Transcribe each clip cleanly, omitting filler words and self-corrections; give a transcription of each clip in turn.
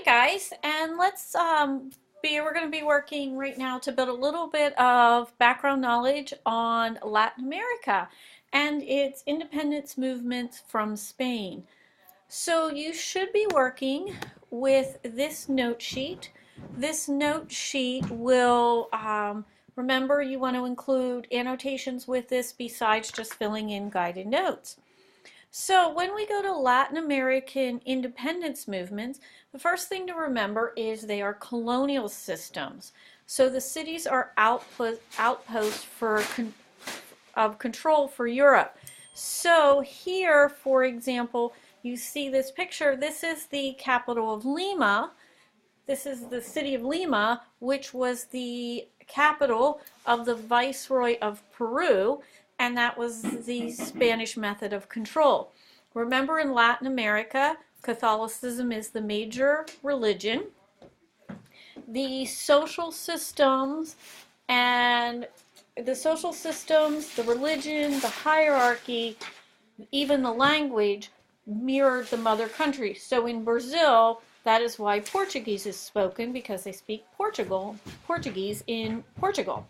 Guys, and we're going to be working right now to build a little bit of background knowledge on Latin America and its independence movements from Spain. So you should be working with this note sheet. This note sheet will, remember, you want to include annotations with this besides just filling in guided notes. So when we go to Latin American independence movements, the first thing to remember is they are colonial systems. So the cities are outposts of control for Europe. So here, for example, you see this picture. This is the capital of Lima. This is the city of Lima, which was the capital of the Viceroy of Peru, and that was the Spanish method of control. Remember, in Latin America, Catholicism is the major religion. The social systems, the religion, the hierarchy, even the language mirrored the mother country. So in Brazil, that is why Portuguese is spoken, because they speak Portuguese in Portugal.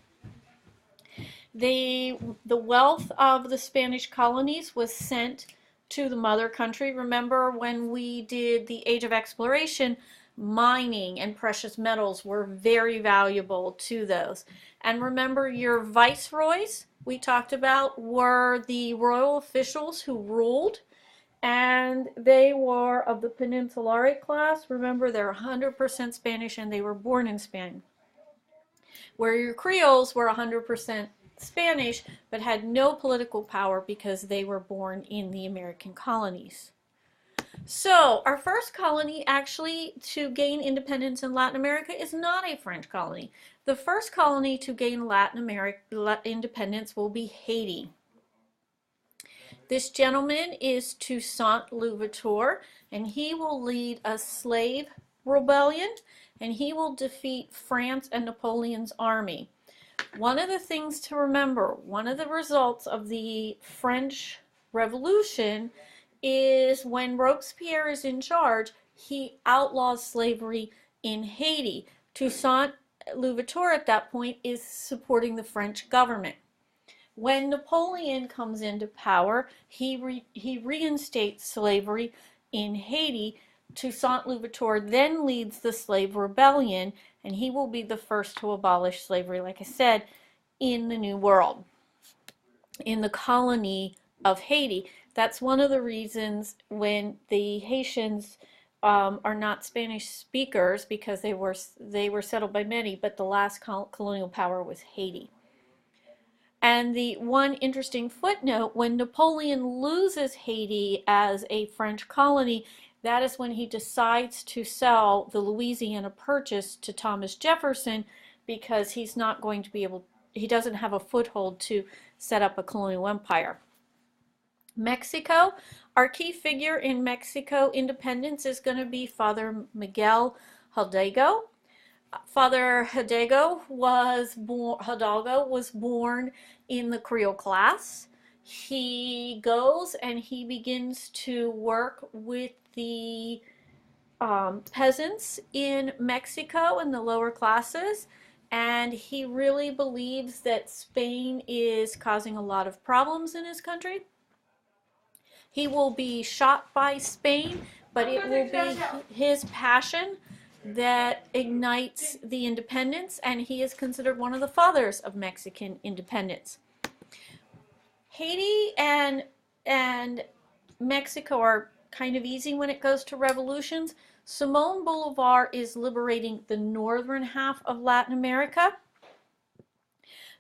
The wealth of the Spanish colonies was sent to the mother country. Remember when we did the Age of Exploration, mining and precious metals were very valuable to those. And remember, your viceroys we talked about were the royal officials who ruled, and they were of the Peninsularic class. Remember, they're 100% Spanish and they were born in Spain. Where your Creoles were 100% Spanish but had no political power because they were born in the American colonies. So our first colony actually to gain independence in Latin America is not a French colony. The first colony to gain Latin America independence will be Haiti. This gentleman is Toussaint Louverture, and he will lead a slave rebellion, and he will defeat France and Napoleon's army. One of the things to remember, one of the results of the French Revolution is when Robespierre is in charge, he outlaws slavery in Haiti. Toussaint Louverture at that point is supporting the French government. When Napoleon comes into power, he reinstates slavery in Haiti. Toussaint Louverture then leads the slave rebellion, and he will be the first to abolish slavery, like I said, in the New World, in the colony of Haiti. That's one of the reasons when the Haitians are not Spanish speakers, because they were settled by many, but the last colonial power was Haiti. And the one interesting footnote, when Napoleon loses Haiti as a French colony, that is when he decides to sell the Louisiana Purchase to Thomas Jefferson, because he's not going to be able, he doesn't have a foothold to set up a colonial empire. Mexico, our key figure in Mexico independence is going to be Father Miguel Hidalgo. Father Hidalgo was born in the Creole class. He goes and he begins to work with the peasants in Mexico and the lower classes, and he really believes that Spain is causing a lot of problems in his country. He will be shot by Spain, but it will be his passion that ignites the independence, and he is considered one of the fathers of Mexican independence. Haiti and Mexico are kind of easy when it goes to revolutions. Simón Bolívar is liberating the northern half of Latin America.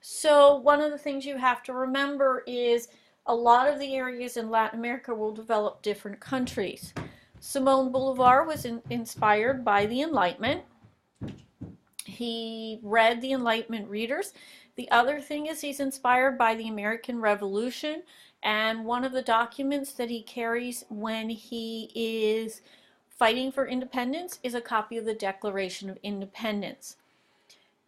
So one of the things you have to remember is a lot of the areas in Latin America will develop different countries. Simón Bolívar was inspired by the Enlightenment. He read the Enlightenment readers. The other thing is he's inspired by the American Revolution, and one of the documents that he carries when he is fighting for independence is a copy of the Declaration of Independence.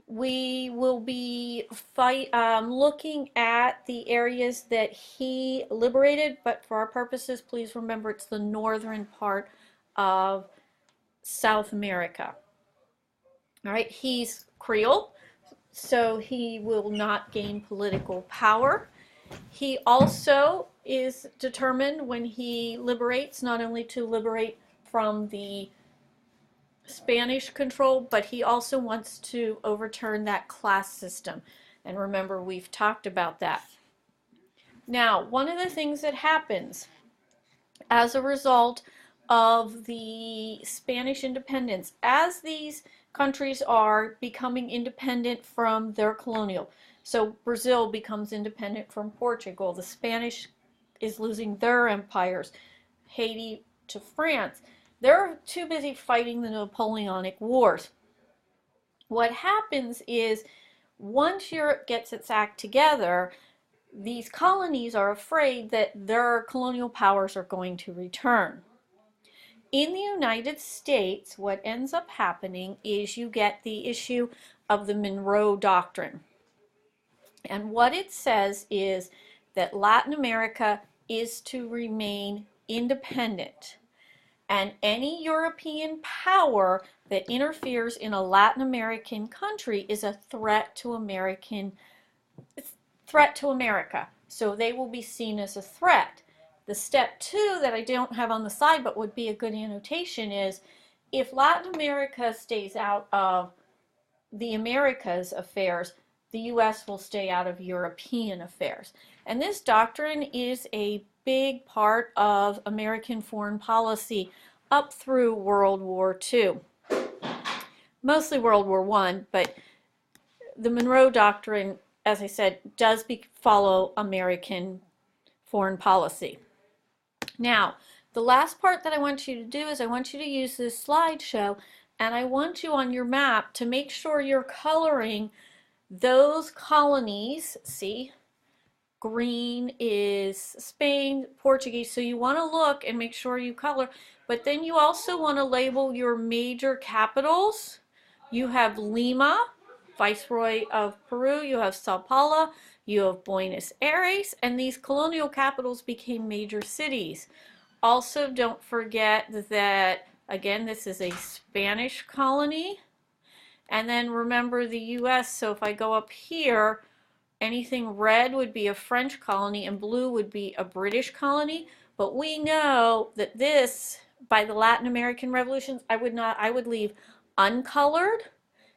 We will be looking at the areas that he liberated, but for our purposes, please remember it's the northern part of South America. All right, he's Creole, so he will not gain political power. He also is determined when he liberates, not only to liberate from the Spanish control, but he also wants to overturn that class system. And remember, we've talked about that. Now, one of the things that happens as a result of the Spanish independence, as these countries are becoming independent from their colonial. So Brazil becomes independent from Portugal. The Spanish is losing their empires. Haiti to France. They're too busy fighting the Napoleonic Wars. What happens is once Europe gets its act together, these colonies are afraid that their colonial powers are going to return. In the United States, what ends up happening is you get the issue of the Monroe Doctrine. And what it says is that Latin America is to remain independent. And any European power that interferes in a Latin American country is a threat to America. So they will be seen as a threat. The step 2 that I don't have on the side but would be a good annotation is if Latin America stays out of the Americas affairs, the U.S. will stay out of European affairs. And this doctrine is a big part of American foreign policy up through World War II. Mostly World War I, but the Monroe Doctrine, as I said, does follow American foreign policy. Now, the last part that I want you to do is I want you to use this slideshow, and I want you on your map to make sure you're coloring those colonies. See, green is Spain, Portuguese, so you want to look and make sure you color, but then you also want to label your major capitals. You have Lima, Viceroy of Peru, you have Sao Paulo, you have Buenos Aires, and these colonial capitals became major cities. Also, don't forget that, again, this is a Spanish colony. And then remember the U.S., so if I go up here, anything red would be a French colony and blue would be a British colony. But we know that this, by the Latin American revolutions, I would leave uncolored,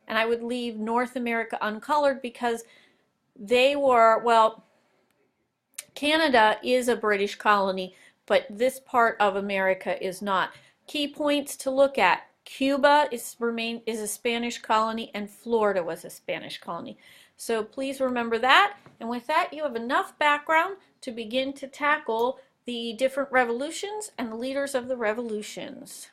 and I would leave North America uncolored because they were, well, Canada is a British colony, but this part of America is not. Key points to look at: Cuba is a Spanish colony, and Florida was a Spanish colony. So please remember that. And with that, you have enough background to begin to tackle the different revolutions and the leaders of the revolutions.